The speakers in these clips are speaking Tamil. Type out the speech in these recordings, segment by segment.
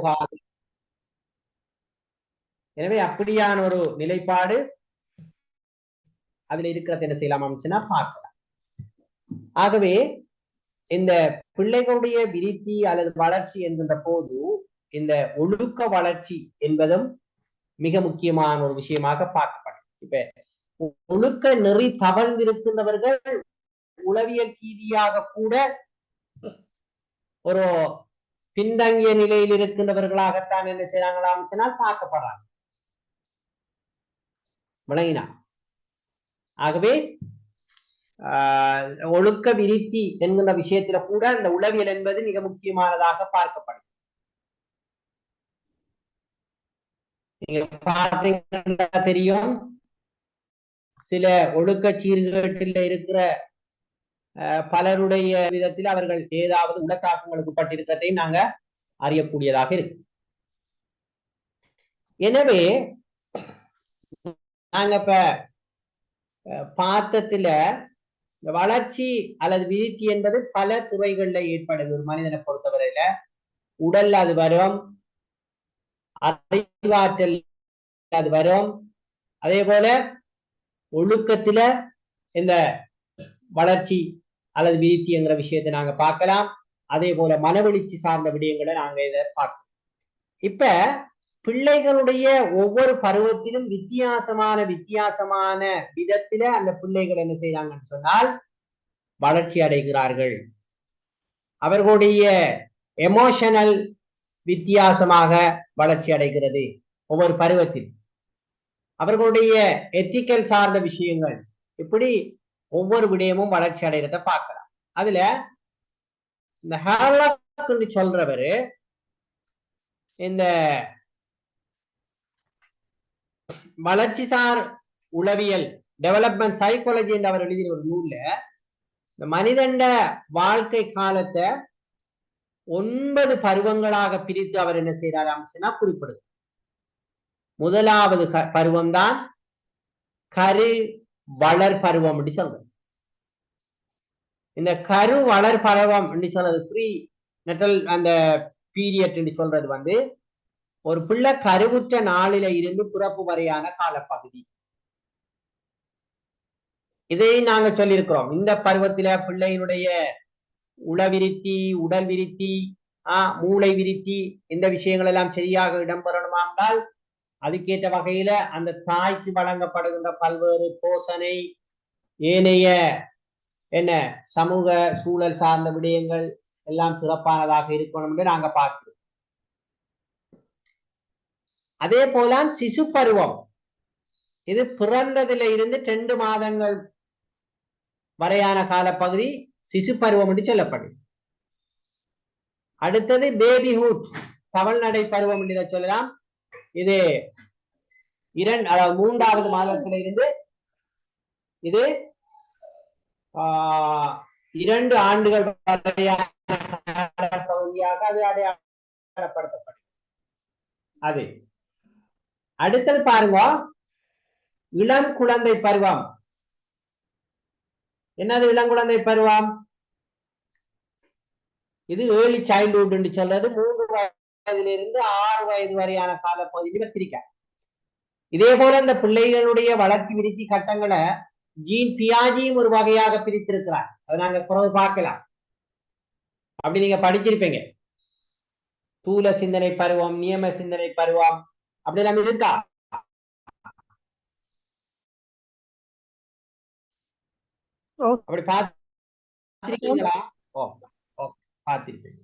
போகாது. எனவே அப்படியான ஒரு நிலைப்பாடு அதுல இருக்கிறது என்ன செய்யலாம் அமைச்சுன்னா பார்க்கலாம். ஆகவே இந்த பிள்ளைகளுடைய விருத்தி அல்லது வளர்ச்சி என்கின்ற போது இந்த ஒழுக்க வளர்ச்சி என்பதும் மிக முக்கியமான ஒரு விஷயமாக பார்க்கப்படும். இப்ப ஒழுக்க நெறி தவழ்ந்திருக்கின்றவர்கள் உளவியல் ரீதியாக கூட ஒரு பின்தங்கிய நிலையில் இருக்கின்றவர்களாகத்தான் என்ன செய்யறாங்களாம் சொன்னால் பார்க்கப்படுறாங்க. விளங்கினா? ஆகவே ஒழுக்க விருத்தி என்கின்ற விஷயத்துல கூட இந்த உளவியல் என்பது மிக முக்கியமானதாக பார்க்கப்படும். நீங்க பார்த்தீங்கன்னா தெரியும், சில ஒழுக்க சீர்கேட்டில் இருக்கிற பலருடைய விதத்தில் அவர்கள் ஏதாவது உளத்தாக்கங்களுக்கு பட்டிருக்கிறதையும் நாங்க அறியக்கூடியதாக இருக்கு. எனவே நாங்க இப்ப பார்த்ததுல வளர்ச்சி அல்லது விருத்தி என்பது பல துறைகள்ல ஏற்படுது. ஒரு மனிதனை பொறுத்தவரையில உடல் அது வரும், அறிவாற்றல் அது வரும், அதே போல ஒழுக்கத்துல இந்த வளர்ச்சி அல்லது விருத்தி என்கிற விஷயத்தை நாங்க பார்க்கலாம். அதே போல மனவெழுச்சி சார்ந்த விடயங்களை நாங்க இதை பார்க்கலாம். இப்ப பிள்ளைகளுடைய ஒவ்வொரு பருவத்திலும் வித்தியாசமான விதத்தில அந்த பிள்ளைகள் என்ன செய்யறாங்கன்னு சொன்னால் வளர்ச்சி அடைகிறார்கள். அவர்களுடைய எமோஷனல் வித்தியாசமாக வளர்ச்சி அடைகிறது ஒவ்வொரு பருவத்தில். அவர்களுடைய எத்திக்கல் சார்ந்த விஷயங்கள் இப்படி ஒவ்வொரு விடயமும் வளர்ச்சி அடைகிறத பார்க்கலாம். அதுல இந்த ஹார்லாக் சொல்றவரு இந்த வளர்ச்சி சார் உளவியல் டெவலப்மெண்ட் சைக்காலஜி என்று அவர் எழுதிய ஒரு நூல்ல இந்த மனிதண்ட வாழ்க்கை காலத்தை 9 பருவங்களாக பிரித்து அவர் என்ன செய்யறாரு அமைச்சுன்னா குறிப்பிடுது. முதலாவது பருவம் தான் கரு வளர் பருவம் அப்படி சொல்றது. இந்த கரு வளர் பருவம் அப்படி சொல்றது ப்ரீ நெட்டல் அந்த பீரியட் என்று சொல்றது வந்து ஒரு பிள்ளை கருவுற்ற நாளில இருந்து பிறப்பு வரையான காலப்பகுதி. இதை நாங்க சொல்லியிருக்கிறோம். இந்த பருவத்தில பிள்ளையினுடைய உளவிருத்தி, உடல் விருத்தி, மூளை விருத்தி, இந்த விஷயங்கள் எல்லாம் சரியாக இடம்பெறணுமானால் அதுக்கேற்ற வகையில அந்த தாய்க்கு வழங்கப்படுகின்ற பல்வேறு போஷணை, ஏனைய என்ன சமூக சூழல் சார்ந்த விடயங்கள் எல்லாம் சிறப்பானதாக இருக்கணும் என்று நாங்க பார்க்கிறோம். அதே போல சிசு பருவம், இது பிறந்ததுல இருந்து 2 மாதங்கள் வரையான காலப்பகுதி சிசு பருவம் என்று சொல்லப்படுது. அடுத்தது பேபிஹுட், தவழ்நடை பருவம் என்று சொல்லலாம். இது 3வது மாதத்தில இருந்து இது 2 ஆண்டுகள் வரையான பகுதியாக அது அடையாளப்படுத்தப்படும். அது அடுத்தது பாருங்க, இளம் குழந்தை பருவம். என்னது இளங்குழந்தை பருவம்? இது ஏர்லி சைல்ட்ஹுட் என்று சொல்றது 3 வயதிலிருந்து 6 வயது வரையான காலப்பகுதியில பிரிக்க. இதே போல இந்த பிள்ளைகளுடைய வளர்ச்சி விருத்தி கட்டங்களை ஜீன் பியாஜியும் ஒரு வகையாக பிரித்திருக்கிறார். அதை நாங்க பிறகு பார்க்கலாம். அப்படி நீங்க படிச்சிருப்பீங்க. தூல சிந்தனை பருவம், நியம சிந்தனை பருவம் அப்படி எல்லாம் இருக்கா? அப்படி பார்த்திருக்கீங்களா? பார்த்திருப்பீங்க.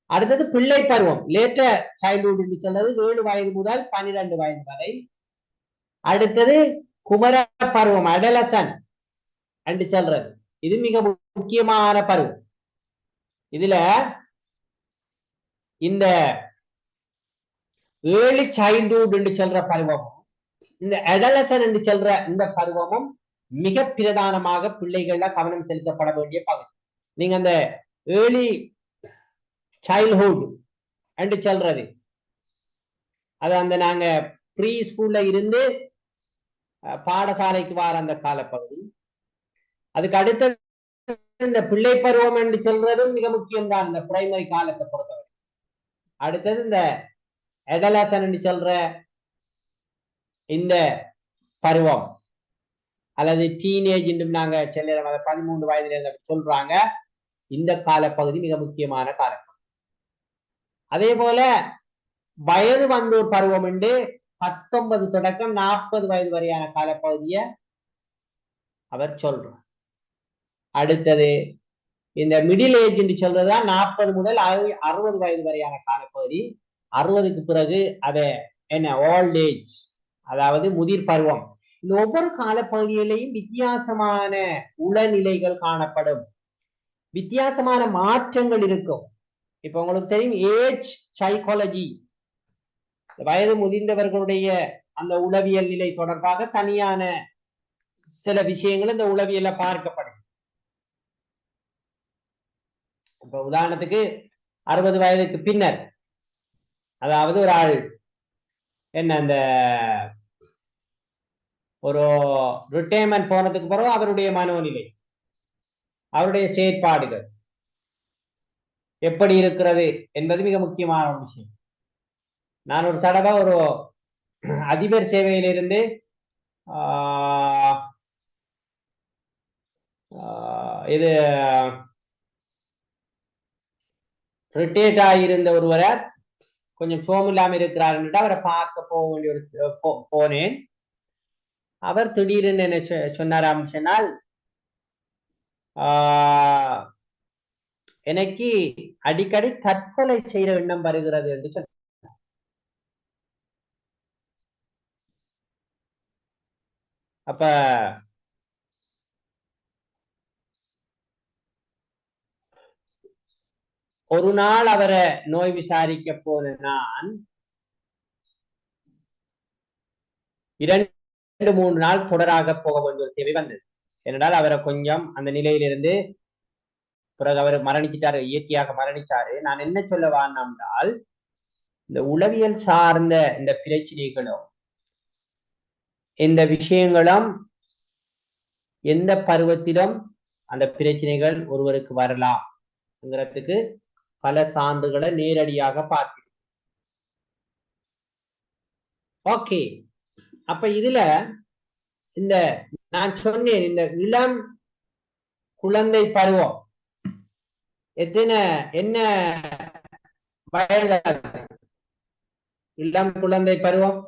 அடுத்தது பிள்ளை பருவம், லேட்டர் சைல்ட்ஹுட் என்று சொல்றது 7 வயது முதல் 12 வயது வரை. அடுத்தது குமர பருவம், அடலசன் என்று சொல்றது. இது மிக முக்கியமான பருவம். இதுல இந்த ஏர்லி சைல்ட்ஹுட் என்று சொல்ற பருவமும் இந்த அடலசன் என்று சொல்ற இந்த பருவமும் மிக பிரதானமாக பிள்ளைகள்ல கவனம் செலுத்தப்பட வேண்டிய பகுதி. நீங்க அந்த ஏர்லி சைல்ட்ஹுட் என்று சொல்றது அது அந்த நாங்க ப்ரீ ஸ்கூல்ல இருந்து பாடசாலைக்கு வர அந்த காலப்பகுதி. அதுக்கு அடுத்தது இந்த பிள்ளை பருவம் என்று சொல்றதும் மிக முக்கியம்தான் இந்த பிரைமரி காலத்தை பொறுத்தவரை. அடுத்தது இந்த எடலசன் சொல்ற இந்த பருவம் அல்லது டீனேஜ் என்றும் நாங்க செல்ல 13 வயதுல சொல்றாங்க. இந்த காலப்பகுதி மிக முக்கியமான காலப்பகுதி. அதே போல வயது வந்தோர் பருவம் என்று 19 தொடக்கம் 40 வயது வரையான காலப்பகுதியை அவர் சொல்றார். அடுத்தது இந்த மிடில் ஏஜ் என்று சொல்றதுதான் 40 முதல் 60 வயது வரையான காலப்பகுதி. 60க்கு பிறகு அதை என்ன ஓல்ட் ஏஜ், அதாவது முதிர் பருவம். இந்த ஒவ்வொரு காலப்பகுதியிலையும் வித்தியாசமான உளநிலைகள் காணப்படும், வித்தியாசமான மாற்றங்கள் இருக்கும். இப்ப உங்களுக்கு தெரியும் ஏஜ் சைக்காலஜி, வயது முதிர்ந்தவர்களுடைய அந்த உளவியல் நிலை தொடர்பாக தனியான சில விஷயங்கள் இந்த உளவியல்ல பார்க்கப்படும். இப்ப உதாரணத்துக்கு 60 வயதுக்கு பின்னர், அதாவது ஒரு ஆள் என்ன அந்த ஒரு ரிட்டையர்மெண்ட் போனதுக்கு பிறகு அவருடைய மனோநிலை, அவருடைய செயற்பாடுகள் எப்படி இருக்கிறது என்பது மிக முக்கியமான ஒரு விஷயம். நான் ஒரு தடவை ஒரு அதிபர் சேவையிலிருந்து இது ரிட்டையர்ட் ஆகியிருந்த ஒருவரை கொஞ்சம் சோமில்லாம இருக்கிறார் என்று அவரை பார்க்க போக வேண்டிய ஒரு போனேன். அவர் திடீர்னு என்ன சொன்னாராம் சொன்னால், எனக்கு அடிக்கடி தற்கொலை செய்யற எண்ணம் வருகிறது என்று சொன்னார். அப்ப ஒரு நாள் அவரை நோய் விசாரிக்க போன நான் 2-3 நாள் தொடராக போக வேண்டிய ஒரு தேவை வந்தது. ஏனென்றால் அவரை கொஞ்சம் அந்த நிலையிலிருந்து பிறகு அவர் மரணிச்சிட்டாரு, இயற்கையாக மரணிச்சாரு. நான் என்ன சொல்ல வாங்கினால், இந்த உளவியல் சார்ந்த இந்த பிரச்சனைகளும் இந்த விஷயங்களும் எந்த பருவத்திலும் அந்த பிரச்சனைகள் ஒருவருக்கு வரலாம்ங்கிறதுக்கு பல சான்றுகளை நேரடியாக பார்க்கிறோம். ஓகே, அப்ப இதுல இந்த நான் சொன்னேன், இந்த இளம் குழந்தை பருவம் என்ன வயது? இளம் குழந்தை பருவம்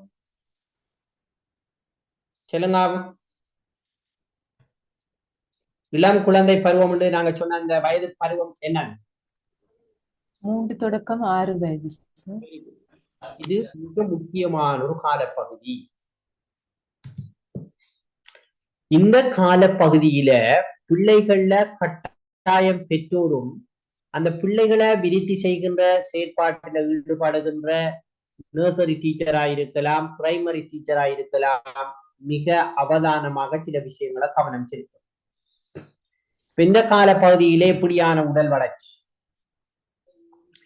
சொல்லுங்க. இளம் குழந்தை பருவம் என்று நாங்க சொன்ன அந்த வயது பருவம் என்ன? 3 தொடக்கம் 6 வயது. இது மிக முக்கியமான ஒரு காலப்பகுதி. இந்த காலப்பகுதியில பிள்ளைகள்ல கட்டாயம் பெற்றோரும் அந்த பிள்ளைகளை விருத்தி செய்கின்ற செயற்பாட்டில் ஈடுபடுகின்ற நர்சரி டீச்சரா இருக்கலாம், பிரைமரி டீச்சரா இருக்கலாம், மிக அவதானமாக சில விஷயங்களை கவனம் செலுத்தும். இந்த காலப்பகுதியிலே இப்படியான உடல் வளர்ச்சி,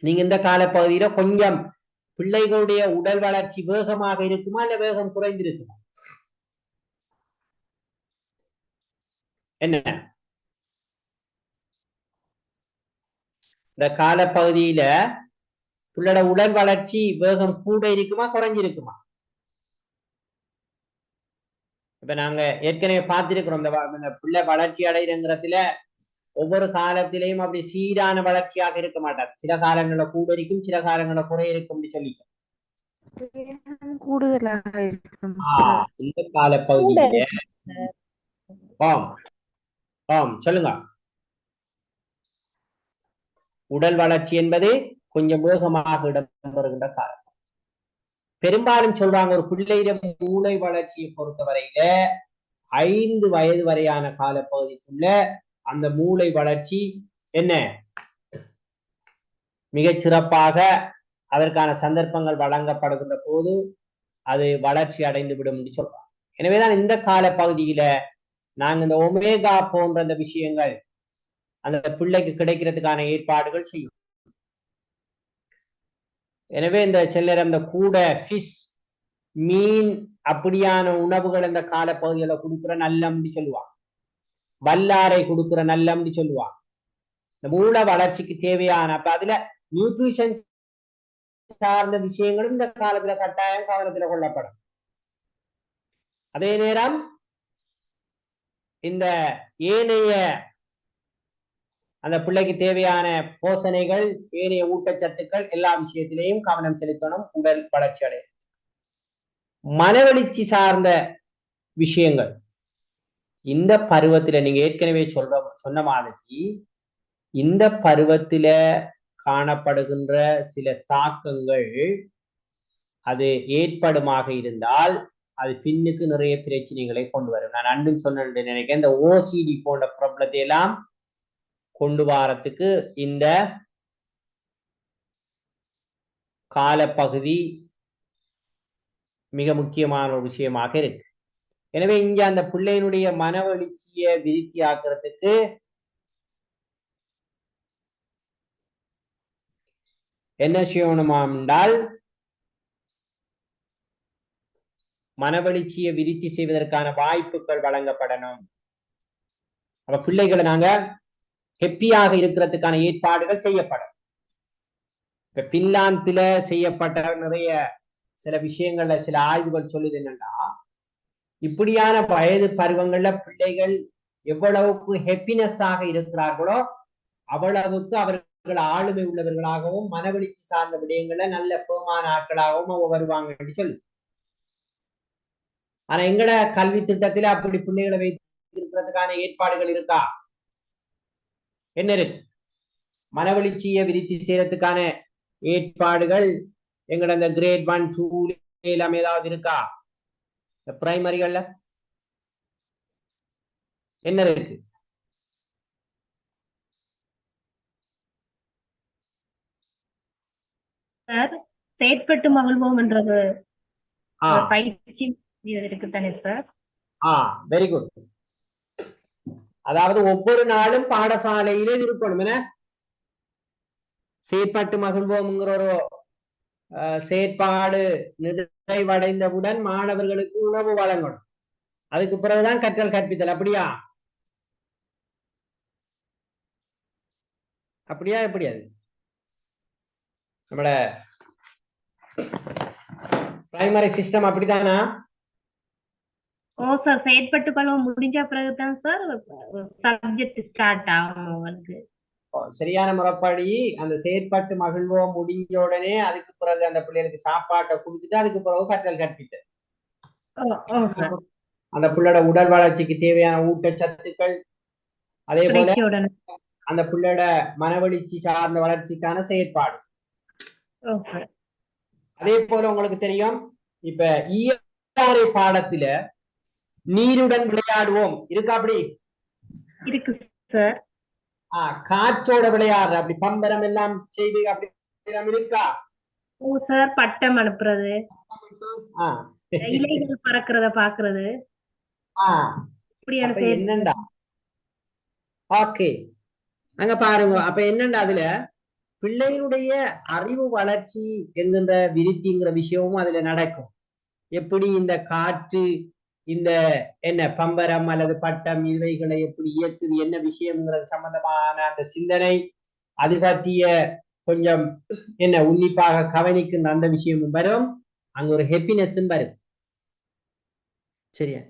நீங்க இந்த காலப்பகுதியில கொஞ்சம் பிள்ளைகளுடைய உடல் வளர்ச்சி வேகமாக இருக்குமா இல்ல வேகம் குறைந்திருக்குமா? என்ன இந்த காலப்பகுதியில பிள்ளையோட உடல் வளர்ச்சி வேகம் கூட இருக்குமா குறைஞ்சிருக்குமா? இப்ப நாங்க ஏற்கனவே பார்த்திருக்கிறோம், இந்த பிள்ளை வளர்ச்சி அடைகிறதுல ஒவ்வொரு காலத்திலையும் அப்படி சீரான வளர்ச்சியாக இருக்க மாட்டார். சில காலங்களில் கூட இருக்கும், சில காலங்களில் குறை இருக்கும் சொல்லிக்க கூடுதலாக இருக்கும். இந்த காலப்பகுதியில சொல்லுங்க, உடல் வளர்ச்சி என்பது கொஞ்சம் வேகமாக இடம்பெறுகின்ற காலம். பெரும்பாலும் சொல்றாங்க ஒரு பிள்ளையிட மூளை வளர்ச்சியை பொறுத்தவரையில 5 வயது வரையான காலப்பகுதிக்குள்ள அந்த மூளை வளர்ச்சி என்ன மிகச் சிறப்பாக அதற்கான சந்தர்ப்பங்கள் வழங்கப்படுகின்ற போது அது வளர்ச்சி அடைந்து விடும் என்று சொல்றாங்க. எனவேதான் இந்த காலப்பகுதியில நாங்க இந்த ஒமேகா போன்ற அந்த விஷயங்கள் அந்த பிள்ளைக்கு கிடைக்கிறதுக்கான ஏற்பாடுகள் செய்யும். எனவே இந்த சிலர் அந்த கூட ஃபிஷ், மீன் அப்படியான உணவுகள் இந்த காலப்பகுதிகளை கொடுக்குற நல்லம்னு சொல்லுவாங்க, வல்லாரை கொடுக்குற நல்லம்னு சொல்லுவாங்க. இந்த மூல வளர்ச்சிக்கு தேவையான, அப்ப அதுல நியூட்ரிஷன் சார்ந்த விஷயங்களும் இந்த காலத்துல கட்டாயம் கவனத்துல கொள்ளப்படும். அதே நேரம் இந்த ஏனைய அந்த பிள்ளைக்கு தேவையான போசனைகள், ஏனைய ஊட்டச்சத்துக்கள் எல்லா விஷயத்திலையும் கவனம் செலுத்தணும். உடல் வளர்ச்சி அடையும். மனவளர்ச்சி சார்ந்த விஷயங்கள் இந்த பருவத்துல நீங்க ஏற்கனவே சொன்ன மாதிரி இந்த பருவத்தில காணப்படுகின்ற சில தாக்கங்கள் அது ஏற்படுமாக இருந்தால் அது பின்னுக்கு நிறைய பிரச்சனைகளை கொண்டு வரும். நான் அன்றும் சொன்ன நினைக்கிறேன், இந்த ஓசிடி போன்ற ப்ராப்ளத்தை எல்லாம் கொண்டு வரத்துக்கு இந்த காலப்பகுதி மிக முக்கியமான ஒரு விஷயமாக இருக்கு. எனவே இங்க அந்த பிள்ளையினுடைய மனவளர்ச்சியை விருத்தி ஆக்குறதுக்கு என்ன செய்யணுமா என்றால் மனவளர்ச்சியை விருத்தி செய்வதற்கான வாய்ப்புகள் வழங்கப்படணும். அப்ப பிள்ளைகளை நாங்க ஹெப்பியாக இருக்கிறதுக்கான ஏற்பாடுகள் செய்யப்படும். இப்ப பின்லாந்துல செய்யப்பட்ட நிறைய சில விஷயங்கள்ல சில ஆய்வுகள் சொல்லுது என்னன்னா, இப்படியான வயது பருவங்கள்ல பிள்ளைகள் எவ்வளவுக்கு ஹெப்பினஸ் ஆக இருக்கிறார்களோ அவ்வளவுக்கு அவர்கள் ஆளுமை உள்ளவர்களாகவும் மனவளர்ச்சி சார்ந்த விடயங்கள்ல நல்ல பெருமான ஆட்களாகவும் வருவாங்கன்னு சொல்லு. ஆனா எங்கட கல்வி திட்டத்துல அப்படி பிள்ளைகளை வைத்திருக்கிறதுக்கான ஏற்பாடுகள் இருக்கா? என்ன இருக்கு? மனவளர்ச்சியை விருத்தி செய்யறதுக்கான ஏற்பாடுகள் எங்கட இந்த கிரேட் 1, 2 எல்லாம் ஏதாவது இருக்கா? பிரைமரிகள்ல என்ன இருக்கு? செயற்பட்டு மகிழ்வோம்ன்றது பயிற்சி இருக்கு தானே சார்? Very good. அதாவது ஒவ்வொரு நாளும் பாடசாலையிலே இருக்கணும். என்ன செயற்பட்டு மகிழ்வோம்ங்கிற ஒரு செயற்பாடு நிறைவடைந்தவுடன் மாணவர்களுக்கு உணவு வழங்கணும். அதுக்கு பிறகுதான் கற்றல் கற்பித்தல். அப்படியா எப்படி அது நம்மளோட பிரைமரி சிஸ்டம் அப்படித்தானா? சார் செயற்பட்டு பருவம் முடிஞ்ச பிறகுதான் சார் சப்ஜெக்ட் ஸ்டார்ட் ஆகும் உங்களுக்கு. சரியான முறைப்படி அந்த செயற்பாட்டு மகிழ்வோம் முடிஞ்ச உடனே அதுக்கு பிறகு அந்த பிள்ளைகளுக்கு சாப்பாட்டை கொடுத்துட்டு அதுக்கு பிறகு கற்றல் கற்பித்தல். அந்த பிள்ளையோட உடல் வளர்ச்சிக்கு தேவையான ஊட்டச்சத்துக்கள், அதே போல அந்த பிள்ளையோட மனவளர்ச்சி சார்ந்த வளர்ச்சிக்கான செயற்பாடு. அதே போல உங்களுக்கு தெரியும், இப்ப இயற்கை பாடத்துல நீருடன் விளையாடுவோம் இருக்கா? அப்படி இருக்கு சார். காற்றோட விளையாடுற அப்படி பம்பரம் எல்லாம் செய்து அப்படி இருக்கா? சார் பட்டம் அனுப்புறது, இலைகள் பறக்கிறத பாக்குறது. என்னண்டா ஓகே அங்க பாருங்க. அப்ப என்னண்டா அதுல பிள்ளைகளுடைய அறிவு வளர்ச்சி என்கின்ற விருத்திங்கிற விஷயமும் அதுல நடக்கும். எப்படி இந்த காற்று இந்த என்ன பம்பரம் அல்லது பட்டம் இவைகளை எப்படி இயக்குது, என்ன விஷயம்ங்கிறது சம்பந்தமான அந்த சிந்தனை, அது பற்றிய கொஞ்சம் என்ன உன்னிப்பாக கவனிக்கின்ற அந்த விஷயமும் வரும். அங்க ஒரு ஹெப்பினஸும் வரும். சரியா?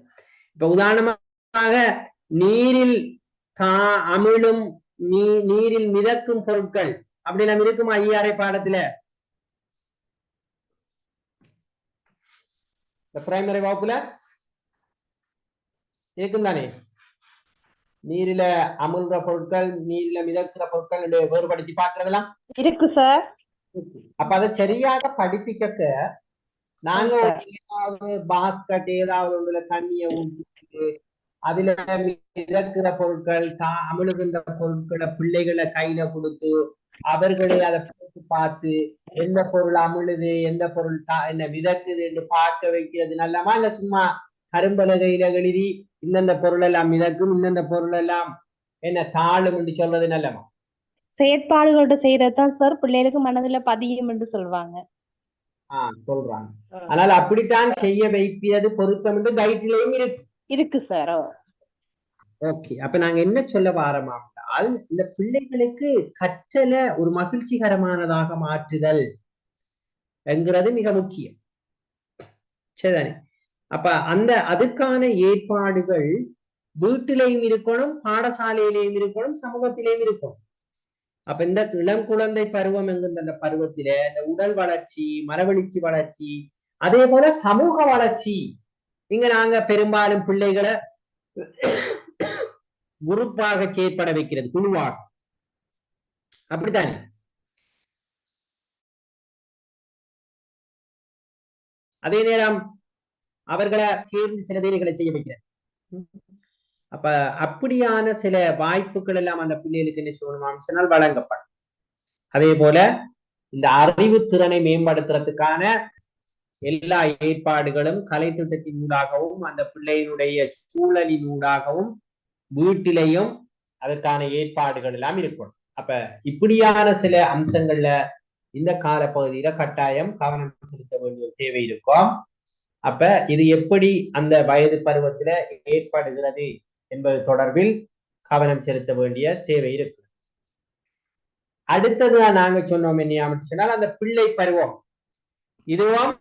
இப்ப உதாரணமாக நீரில் அமிழும் நீரில் மிதக்கும் பொருட்கள் அப்படி நம்ம இருக்குமா ஐயாரை பாடத்துல? பிரைமரி வகுப்புல இருக்கும் தானே? நீரில அமிழ்ற பொருட்கள், நீரில மிதக்கிற பொருட்கள் வேறுபடுத்தி பார்க்கறதெல்லாம் இருக்கு சார். அப்ப அதை சரியாக படிப்பிக்க நாங்க ஏதாவது பாஸ்கட் ஏதாவது ஒன்றுல தண்ணியை ஊற்றி அதுல மிதக்கிற பொருட்கள் அமிழுகின்ற பொருட்களை பிள்ளைகளை கையில கொடுத்து அவர்களே அதை போட்டு பார்த்து எந்த பொருள் அமிழுது எந்த பொருள் என்ன மிதக்குது என்று பார்க்க வைக்கிறது நல்லமா? இல்ல சும்மா கரும்பலகையில எழுதி இந்தந்த பொருள் எல்லாம் மிதக்கும் இந்தந்த பொருள் எல்லாம் என்ன தாழும் என்று சொல்றது நல்லமா? செயற்பாடுகளோட செய்யறதுதான் சார் பிள்ளைகளுக்கு மனதுல பதியும் என்று சொல்லுவாங்க. சொல்றாங்க. ஆனால் அப்படித்தான் செய்ய வைப்பது பொருத்தம் என்று கைட்லையும் இருக்கு சார். ஓகே. அப்ப நாங்க என்ன சொல்ல வாரோம் என்றால், இந்த பிள்ளைகளுக்கு கற்றலை ஒரு மகிழ்ச்சிகரமானதாக மாற்றுதல், என்கிறது மிக முக்கியம். சரிதானே? அப்ப அதுக்கான ஏற்பாடுகள் வீட்டிலையும் இருக்கணும், பாடசாலையிலையும் இருக்கணும், சமூகத்திலையும் இருக்கணும். அப்ப இந்த இளம் குழந்தை பருவம் என்கின்ற அந்த பருவத்தில இந்த உடல் வளர்ச்சி, மனவெழுச்சி வளர்ச்சி, அதே போல சமூக வளர்ச்சி. இங்க நாங்க பெரும்பாலும் பிள்ளைகளை குரூப்பாக செயற்பட வைக்கிறது, குழுவாக. அப்படித்தானே? அதே நேரம் அவர்களை சேர்ந்து சில வேலைகளை செய்ய வைக்கிறது. அப்ப அப்படியான சில வாய்ப்புகள் எல்லாம் அந்த பிள்ளைகளுக்கு என்ன சொல்லணும் சொன்னால் வழங்கப்படும். அதே போல இந்த அறிவு திறனை மேம்படுத்துறதுக்கான எல்லா ஏற்பாடுகளும் கலை திட்டத்தின் ஊடாகவும் அந்த பிள்ளையினுடைய சூழலின் ஊடாகவும் வீட்டிலையும் அதற்கான ஏற்பாடுகள் எல்லாம் இருக்கணும். அப்ப இப்படியான சில அம்சங்கள்ல இந்த காலப்பகுதியில கட்டாயம் கவனம் செலுத்த வேண்டிய தேவை இருக்கும். அப்ப இது எப்படி அந்த வயது பருவத்துல ஏற்படுகிறது என்பது தொடர்பில் கவனம் செலுத்த வேண்டிய தேவை இருக்கு. அடுத்ததுதான் நாங்க சொன்னோம் என்ன சொன்னால் அந்த பிள்ளை பருவம். இதுவும்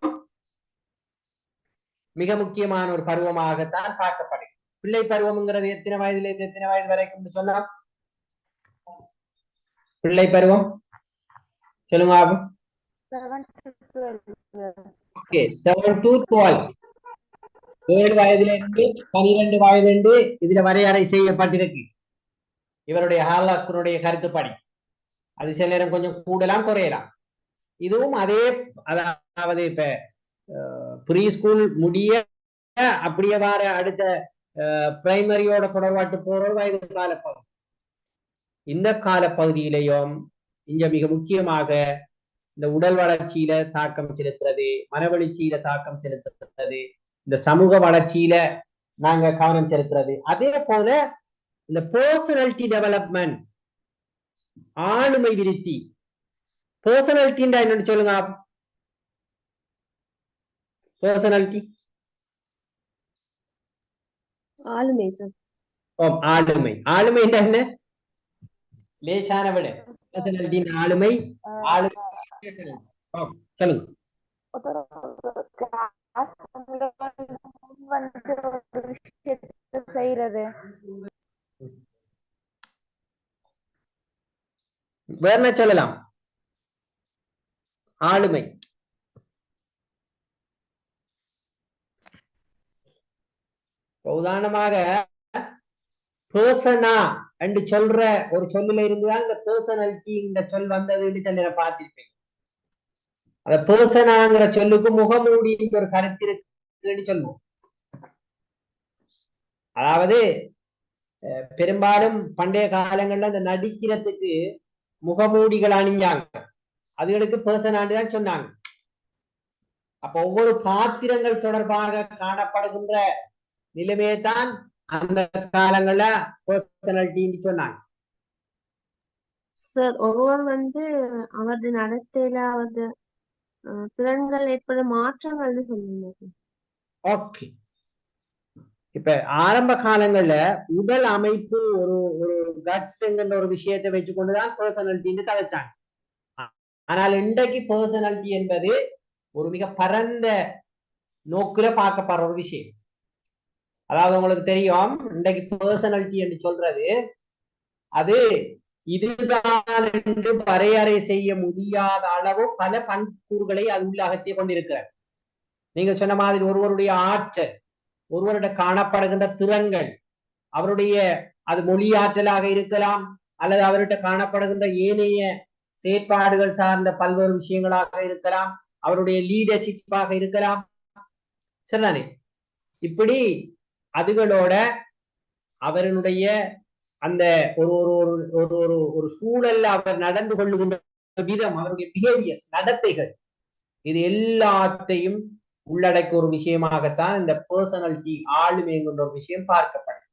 மிக முக்கியமான ஒரு பருவமாகத்தான் பார்க்கப்படுது. பிள்ளை பருவம்ங்கிறது எத்தனை வயதுல இருந்து எத்தனை வயது வரைக்கும் சொல்லலாம்? பிள்ளை பருவம் சொல்லுங்க. 7 to 12. 7 வயதிலிருந்து 12 வயது என்று இதுல வரையறை செய்யப்பட்டிருக்கு இவருடைய ஹாலாக்குனுடைய கருத்துப்படி. அது சில நேரம் கொஞ்சம் கூடலாம் குறையலாம். இதுவும் அதே, அதாவது இப்ப ப்ரீ ஸ்கூல் முடிய அப்படியே வார அடுத்த பிரைமரியோட தொடர்பாட்டு போற வயது காலப்பகுதி. இந்த காலப்பகுதியிலையும் இங்க மிக முக்கியமாக இந்த உடல் வளர்ச்சியில தாக்கம் செலுத்துறது, மனவளர்ச்சியில தாக்கம் செலுத்துறது, இந்த சமூக வளர்ச்சியில நாங்க கவனம் செலுத்துறது. அதே போல இந்த பர்சனாலிட்டி டெவலப்மெண்ட், ஆளுமை விருத்தி. பர்சனாலிட்டின்னா என்னன்னு சொல்லுங்க. பர்சனாலிட்டி ஆளுமை சார். ஆளுமை. ஆளுமை என்ன? லேசான விட பர்சனாலிட்டின் ஆளுமை. சொல்லுங்க. வேற என்ன சொல்லலாம்? ஆளுமை உதாரணமாக பர்சனா என்று சொல்ற ஒரு சொல்லுல இருந்துதான் இந்த பர்சனாலிட்டி இந்த சொல் வந்தது சொல்ல பார்த்திருப்பேன். அந்த பர்சனாங்கிற சொல்லுக்கு முகமூடி ஒரு கருத்து இருக்குன்னு சொல்லுவோம். அதாவது பெரும்பாலும் பண்டைய காலங்கள்ல இந்த நடிக்கிறதுக்கு முகமூடிகள் அணிஞ்சாங்க, அதுகளுக்கு பர்சனாலிட்டி தான் சொன்னாங்க. அப்ப ஒவ்வொரு பாத்திரங்கள் தொடர்பாக காணப்படுகின்ற நிலைமையை தான் அந்த காலங்கள்ல பர்சனாலிட்டின்னு சொன்னாங்க. சார், ஒருவர் அவரது நடத்தையில அவரது திறன்கள் ஏற்படும் மாற்றங்கள் சொல்லுங்க. ஓகே. இப்ப ஆரம்ப காலங்கள்ல உடல் அமைப்பு ஒரு ஒரு கட்ஸ் என்கிற ஒரு விஷயத்தை வச்சுக்கொண்டுதான் பர்சனாலிட்டின்னு கதைச்சாங்க. ஆனால் இன்றைக்கு பர்சனாலிட்டி என்பது ஒரு மிக பரந்த நோக்குல பார்க்கப்படுற ஒரு விஷயம். அதாவது உங்களுக்கு தெரியும், இன்றைக்கு பர்சனாலிட்டி என்று சொல்றது அது இதுதான் என்று வரையறை செய்ய முடியாத அளவு பல பண்புகளை அது உள்ளகத்திய கொண்டிருக்கிறது. நீங்க சொன்ன மாதிரி ஒருவருடைய ஆற்றல், ஒருவருடைய காணப்படுகின்ற திறன்கள், அவருடைய அது மொழி ஆற்றலாக இருக்கலாம், அல்லது அவர்கிட்ட காணப்படுகின்ற ஏனைய செயற்பாடுகள் சார்ந்த பல்வேறு விஷயங்களாக இருக்கலாம், அவருடைய லீடர்ஷிப்பாக இருக்கலாம். சரிதானே? இப்படி அதுகளோட அவருடைய அந்த ஒரு ஒரு ஒரு ஒரு சூழல்ல அவர் நடந்து கொள்ளுகின்ற விதம், அவருடைய பிஹேவியர்ஸ், நடத்தைகள், இது எல்லாத்தையும் உள்ளடக்கிய ஒரு விஷயமாகத்தான் இந்த பர்சனாலிட்டி, ஆளுமைங்கிற ஒரு விஷயம் பார்க்கப்படும்.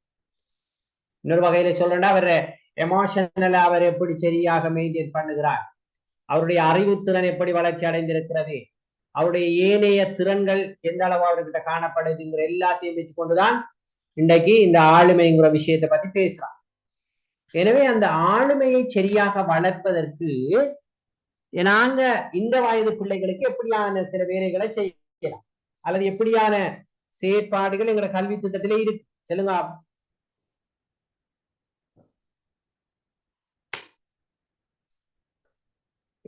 இன்னொரு வகையில சொல்லணும்னா அவர் எமோஷனலா அவர் எப்படி சரியாக மெயின்டைன் பண்ணுகிறார், அவருடைய அறிவுத்திறன் எப்படி வளர்ச்சி அடைந்திருக்கிறது, அவருடைய ஏனைய திறன்கள் எந்த அளவு அவர்கிட்ட காணப்படுதுங்கிற எல்லாத்தையும் வச்சு கொண்டுதான் இன்றைக்கு இந்த ஆளுமைங்கிற விஷயத்தை பத்தி பேசுறான். எனவே அந்த ஆளுமையை சரியாக வளர்ப்பதற்கு நாங்க இந்த வயது பிள்ளைகளுக்கு எப்படியான சில வேலைகளை செய்யலாம் அல்லது எப்படியான செயற்பாடுகள் எங்களோட கல்வி திட்டத்திலே இருக்கு சொல்லுங்க.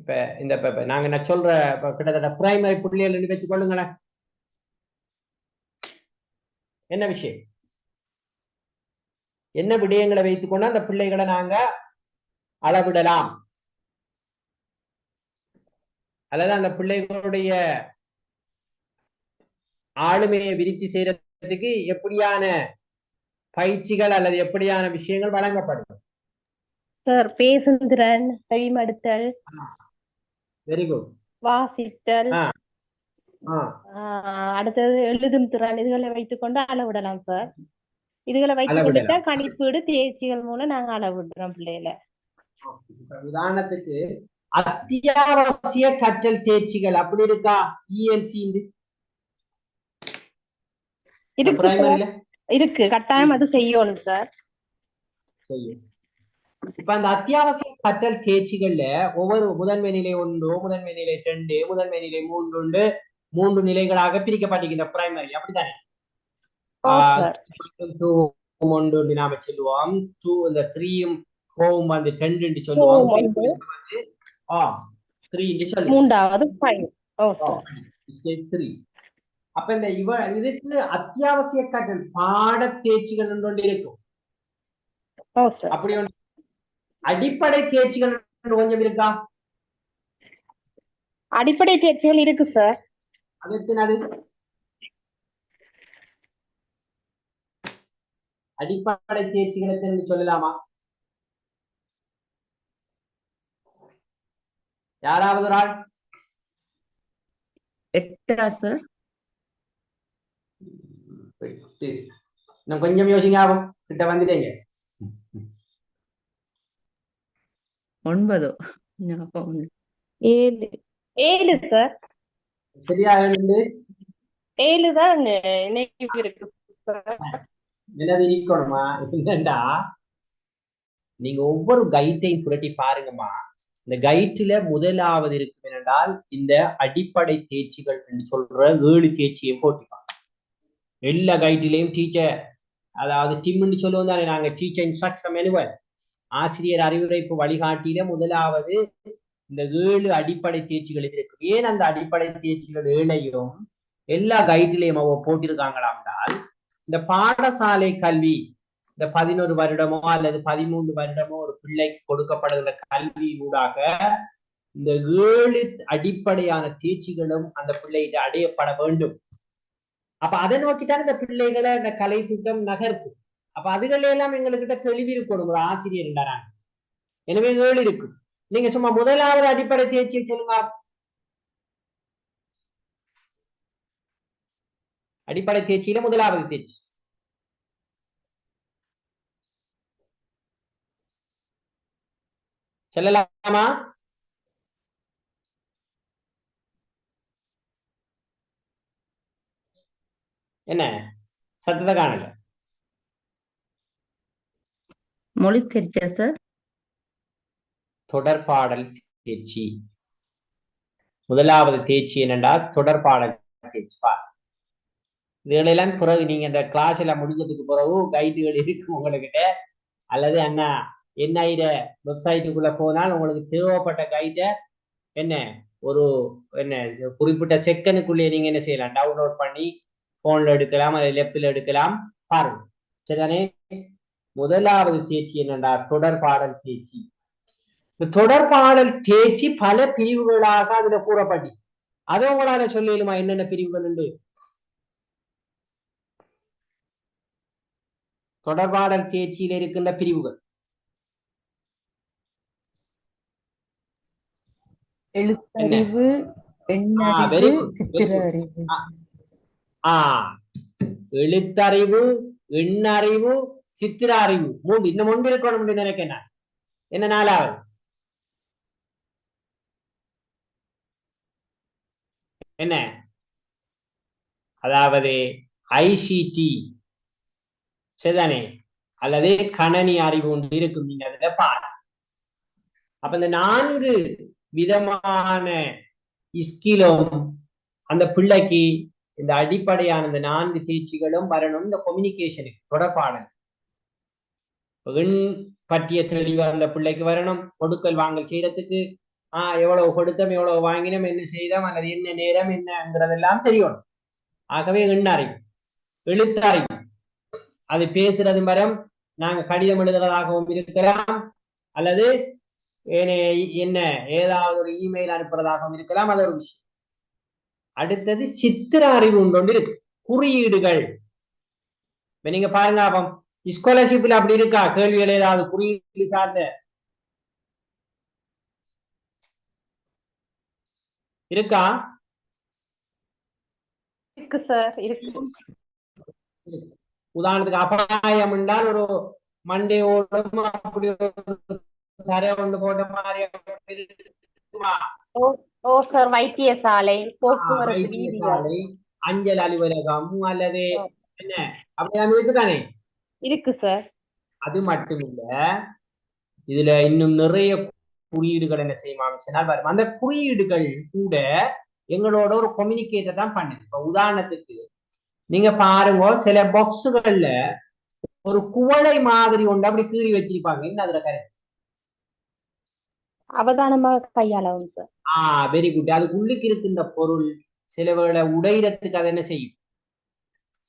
இப்ப இந்த நாங்க நான் சொல்ற கிட்டத்தட்ட பிரைமரி பிள்ளைகள் வச்சு கொள்ளுங்களேன். என்ன விஷயம், என்ன விடயங்களை வைத்துக்கொண்டு அந்த பிள்ளைகளை நாங்க அளவிடலாம் அல்லது அந்த பிள்ளைகளுடைய ஆளுமையை விருத்தி செய்யறதுக்கு எப்படியான பயிற்சிகள் அல்லது எப்படியான விஷயங்கள் வழங்கப்படும்? சார் பேசும் திறன், செவிமடுத்தல், வெரி குட், வாசித்தல், அடுத்தது எழுதும் திறன், இதுகளை வைத்துக்கொண்டு அளவிடலாம் சார். இதுகளை வைத்துக்கொண்டு கணிப்பீடு தேர்ச்சிகள் மூலம் நாங்க அளவிடுறோம் பிள்ளைகளை. உதாரணத்துக்கு அத்தியாவசிய கற்றல் தேர்ச்சிகள் அப்படி இருக்கா? இஎல்சி இருக்கு, கட்டாயம் அது செய்யணும் சார். இப்ப அந்த அத்தியாவசிய கற்றல் தேர்ச்சிகள்ல ஒவ்வொரு முதன்மை நிலை 1, முதன்மை நிலை 2, முதன்மை நிலை 3 3 நிலைகளாக பிரிக்கப்பட்டிருக்கின்ற பிரைமரி, அப்படித்தானே? நாம சொல்லுவோம் 3 வந்து 10 சொல்லுவோம், 3. அப்ப இந்த இதுக்கு அத்தியாவசிய கற்றல் பாட தேர்ச்சிகள் ஒன்று இருக்கும். அப்படி ஒன்று அடிப்படை தேர்ச்சிகள் கொஞ்சம் இருக்கா? அடிப்படை தேர்ச்சிகள் இருக்கு சார். அது அடிப்படை தேர்ச்சிகளை தெரிந்து சொல்லலாமா? யாராவது ஒரு ஆள்? 8 சார். 8. இன்னும் கொஞ்சம் யோசிங்க, ஆகும் கிட்ட வந்துட்டீங்க. 9. 7 சார். சரியா? 7 தான் இருக்கு சார். நிலவிரிக்கணுமா? என்னண்டா நீங்க ஒவ்வொரு கைட்டையும் புரட்டி பாருங்கம்மா. இந்த கைட்ல முதலாவது இருக்கு என்றால் இந்த அடிப்படை தேர்ச்சிகள் என்று சொல்ற 7 தேர்ச்சியை போட்டிப்பாங்க. எல்லா கைட்டிலையும் டீச்சர், அதாவது டிம்னு சொல்லுவோம் தானே நாங்க, டீச்சர் இன்ஸ்ட்ரக்ஷன் மேனுவல், ஆசிரியர் அறிவுரைப்பு வழிகாட்டியில முதலாவது இந்த 7 அடிப்படை தேர்ச்சிகள் இருக்கு. ஏன் அந்த அடிப்படை தேர்ச்சிகள் 7ஐயும் எல்லா கைட்டிலையும் போட்டிருக்காங்களா என்றால், இந்த பாடசாலை கல்வி இந்த 11 வருடமோ அல்லது 13 வருடமோ ஒரு பிள்ளைக்கு கொடுக்கப்படுகிற கல்வி ஊடாக இந்த 7 அடிப்படையான தேர்ச்சிகளும் அந்த பிள்ளைகிட்ட அடையப்பட வேண்டும். அப்ப அதை நோக்கித்தான் இந்த பிள்ளைகளை இந்த கலை திட்டம் நகர்க்கும். அப்ப அதுகள் எல்லாம் எங்ககிட்ட தெளிவு இருக்கணும் ஒரு ஆசிரியர் என்றாங்க. எனவே 7 இருக்கு. நீங்க சும்மா முதலாவது அடிப்படை தேர்ச்சியை சொல்லுங்க. அடிப்படை தேர்ச்சியில முதலாவது தேர்ச்சி சொல்லலாமா? என்ன சத்தத்தை காணல? மொழி தேர்ச்சியா சார்? தொடர்பாடல் தேர்ச்சி. முதலாவது தேர்ச்சி என்னென்றால் தொடர்பாடல் தேர்ச்சி. இதுகளெல்லாம் பிறகு நீங்க இந்த கிளாஸ் எல்லாம் முடிஞ்சதுக்கு பிறகு கைடுகள் இருக்கு உங்ககிட்ட, அல்லது அண்ணா என்ஐட வெப்சைட்டுக்குள்ள போனால் உங்களுக்கு தேவைப்பட்ட கைட என்ன ஒரு குறிப்பிட்ட செகண்டுக்குள்ளே நீங்க என்ன செய்யலாம், டவுன்லோட் பண்ணி போன்ல எடுக்கலாம், அதை லெப்ட்ல எடுக்கலாம், பாருங்க. சரிதானே? முதலாவது தேர்ச்சி என்னண்டா தொடர்பாடல் தேர்ச்சி. இந்த தொடர்பாடல் தேர்ச்சி பல பிரிவுகளாக அதுல கூறப்பட்டி, அதை உங்களால சொல்லிடுமா என்னென்ன பிரிவுகள் உண்டு? தொடர்பாடல் தேர்ச்சியில் இருக்கின்ற பிரிவுகள் எழுத்தறிவு, எண்ணறிவு, சித்திர அறிவு. எழுத்தறிவு, எண்ணறிவு, சித்திர அறிவு 3. இன்னும் 1 இருக்கணும் நினைக்கிறேன். என்ன 4வது? என்ன? அதாவது ஐசிடி சரிதானே, அல்லது கணனி அறிவு ஒன்று இருக்கும். நீங்க அதுல பாரு. அப்ப இந்த 4 விதமான ஸ்கிலும் அந்த பிள்ளைக்கு இந்த அடிப்படையான இந்த 4 தேர்ச்சிகளும் வரணும். இந்த கம்யூனிகேஷனுக்கு தொடர்பாடல் எண் பற்றிய தெளிவு அந்த பிள்ளைக்கு வரணும். கொடுக்கல் வாங்கல் செய்யறதுக்கு எவ்வளவு கொடுத்தோம், எவ்வளவு வாங்கினோம், என்ன செய்தோம், அல்லது என்ன நேரம் என்னங்கிறதெல்லாம் தெரியணும். ஆகவே எண்ணறிவு, எழுத்தறிவு, அது பேசுறது மரம், நாங்க கடிதம் எழுதுறதாகவும் இருக்கலாம், அல்லது என்ன ஏதாவது ஒரு இமெயில் அனுப்புறதாகவும் இருக்கலாம். அது ஒரு விஷயம். அடுத்தது சித்திர அறிவு ஒன்று இருக்கு, குறியீடுகள். நீங்க பாருங்க, அப்ப ஸ்காலர்ஷிப்ல அப்படி இருக்கா? கேள்விகள் ஏதாவது குறியீடு சார்ந்த இருக்கா? இருக்கு சார், இருக்கு. உதாரணத்துக்கு அபாயம் என்றால் ஒரு மண்டையோடும் அப்படி தரை கொண்டு போட்ட மாதிரி ஓ சார், வைத்தியசாலை, போக்குவரத்து வைத்தியசாலை, அஞ்சல் அலுவலகம் அல்லது என்ன அப்படிலாம் இருக்குதானே? இருக்கு சார். அது மட்டும் இல்ல, இதுல இன்னும் நிறைய குறியீடுகள் என்ன செய்யுமா வரும். அந்த குறியீடுகள் கூட எங்களோட ஒரு கம்யூனிகேட்டர் தான் பண்ணுது. இப்ப உதாரணத்துக்கு நீங்க பாருங்க, சில பாக்ஸுகள்ல ஒரு குவளை மாதிரி ஒன்று அப்படி கீறி வச்சிருப்பாங்க. என்ன அதுல கருத்து? அவதானமாக கையாளவும் சார். Very good. அதுக்கு உள்ளுக்கு இருக்கின்ற பொருள் சில வேளை உடையிறதுக்கு அது என்ன செய்யும்,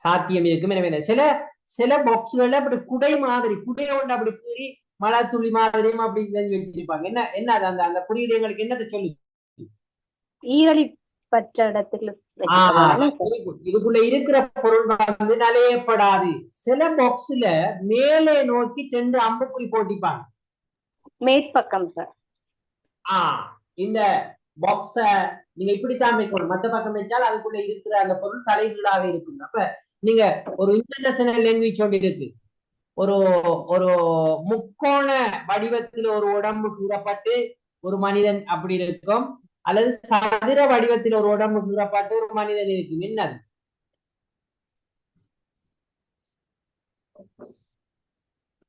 சாத்தியம் இருக்கும். எனவே சில பாக்ஸ்கள்ல அப்படி குடை மாதிரி, குடையை ஒன்று அப்படி கீறி மழை துளி மாதிரியும் அப்படி செஞ்சு வச்சிருப்பாங்க. என்ன அது அந்த குறியீடு எங்களுக்கு என்னத்தை சொல்லுது? ஈரழி பற்ற இடத்துல இதுக்குள்ள இருக்கிற பொருள் வந்து நலையப்படாது. சில பாக்ஸ்ல மேலே நோக்கி 2 அம்புக்குறி போட்டிப்பாங்க மேற்பக்கம் சார். இந்த பாக்ஸ நீங்க இப்படித்தான் வைக்கணும். மத்த பக்கம் வச்சால் அதுக்குள்ள இருக்கிற அந்த பொருள் தலைகீழாக இருக்கும். அப்ப நீங்க ஒரு இன்டர்நேஷனல் லாங்குவேஜ் ஒன்று இருக்கு. ஒரு ஒரு முக்கோண வடிவத்தில் ஒரு உடம்பு கூறப்பட்டு ஒரு மனிதன் அப்படி இருக்கும், அல்லது சதுர வடிவத்தில் ஒரு உடம்பு கூறப்பட்டு ஒரு மனிதன் இருக்கும். என்னது?